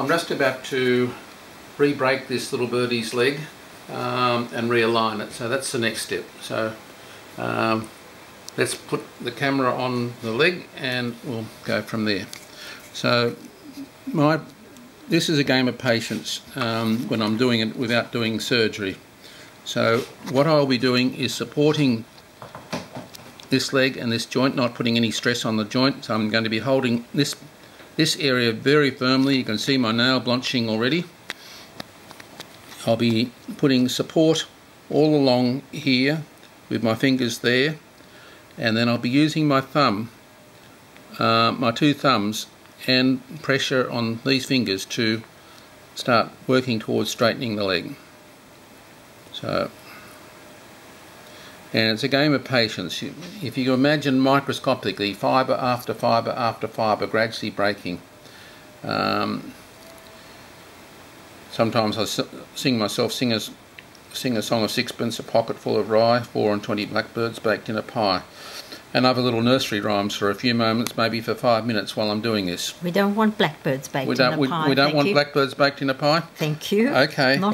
I'm just about to re-break this little birdie's leg and realign it. So that's the next step. So let's put the camera on the leg and we'll go from there. So this is a game of patience when I'm doing it without doing surgery. So what I'll be doing is supporting this leg and this joint, not putting any stress on the joint. So I'm going to be holding this area very firmly. You can see my nail blanching already. I'll be putting support all along here with my fingers there, and then I'll be using my thumb, my two thumbs, and pressure on these fingers to start working towards straightening the leg. So, and it's a game of patience. If you imagine microscopically, fibre after fibre after fibre gradually breaking. Sometimes I sing a song of sixpence, a pocket full of rye, 4 and 20 blackbirds baked in a pie. And other little nursery rhymes for a few moments, maybe for 5 minutes while I'm doing this. We don't want blackbirds baked in a pie. We don't want blackbirds baked in a pie? Thank you. Okay. No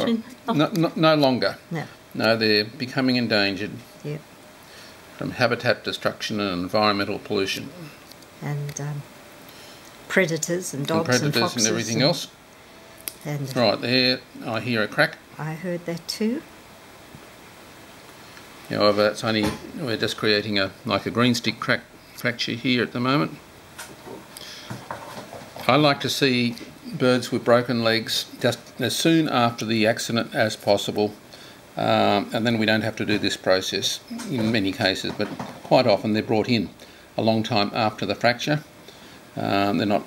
longer. No. No, they're becoming endangered. Yeah. From habitat destruction and environmental pollution. And predators and dogs and foxes. And everything else. And right, there I hear a crack. I heard that too. However, that's only, we're just creating like a green stick fracture here at the moment. I like to see birds with broken legs just as soon after the accident as possible, and then we don't have to do this process in many cases, but quite often they're brought in a long time after the fracture. They're not,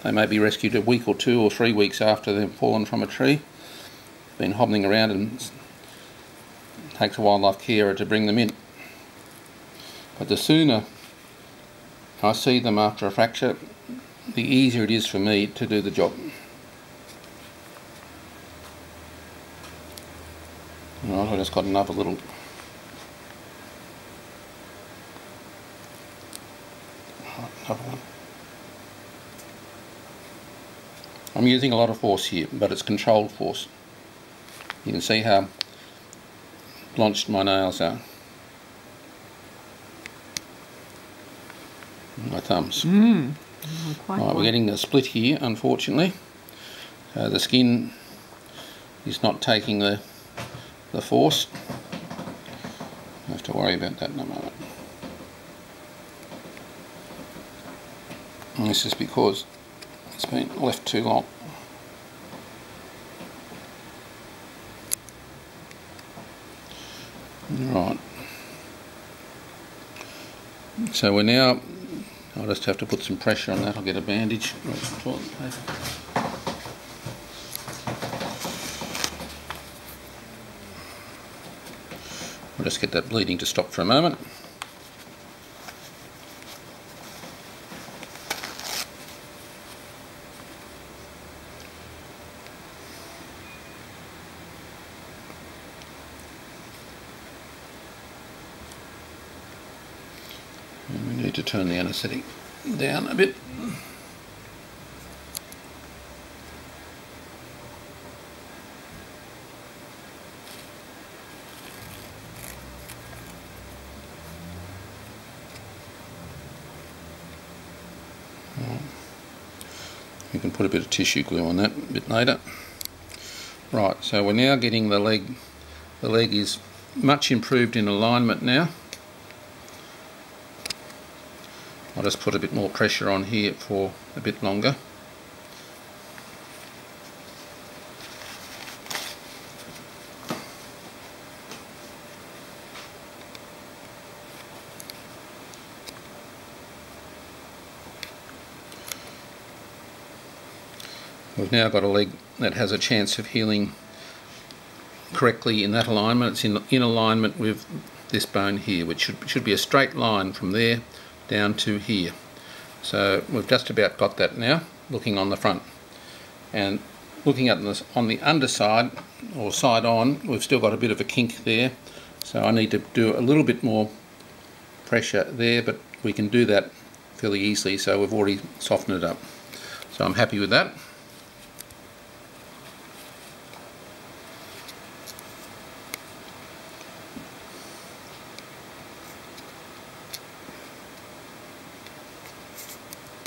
they may be rescued a week or 2 or 3 weeks after they've fallen from a tree, been hobbling around, and takes a wildlife carer to bring them in. But the sooner I see them after a fracture, the easier it is for me to do the job. Right, I just got another little another one. I'm using a lot of force here, but it's controlled force. You can see how blanched my nails are. My thumbs. Right, we're getting a split here, unfortunately. So the skin is not taking the force. I have to worry about that in a moment. And this is because it's been left too long. Right. So we're now, I'll just have to put some pressure on that. I'll get a bandage. Toilet paper. We'll just get that bleeding to stop for a moment. And we need to turn the anaesthetic down a bit. You can put a bit of tissue glue on that a bit later. Right, so we're now getting the leg. The leg is much improved in alignment now. I'll just put a bit more pressure on here for a bit longer. We've now got a leg that has a chance of healing correctly in that alignment. It's in alignment with this bone here, which should be a straight line from there down to here. So we've just about got that now, looking on the front. And looking at this on the underside, or side on, we've still got a bit of a kink there. So I need to do a little bit more pressure there, but we can do that fairly easily, so we've already softened it up. So I'm happy with that.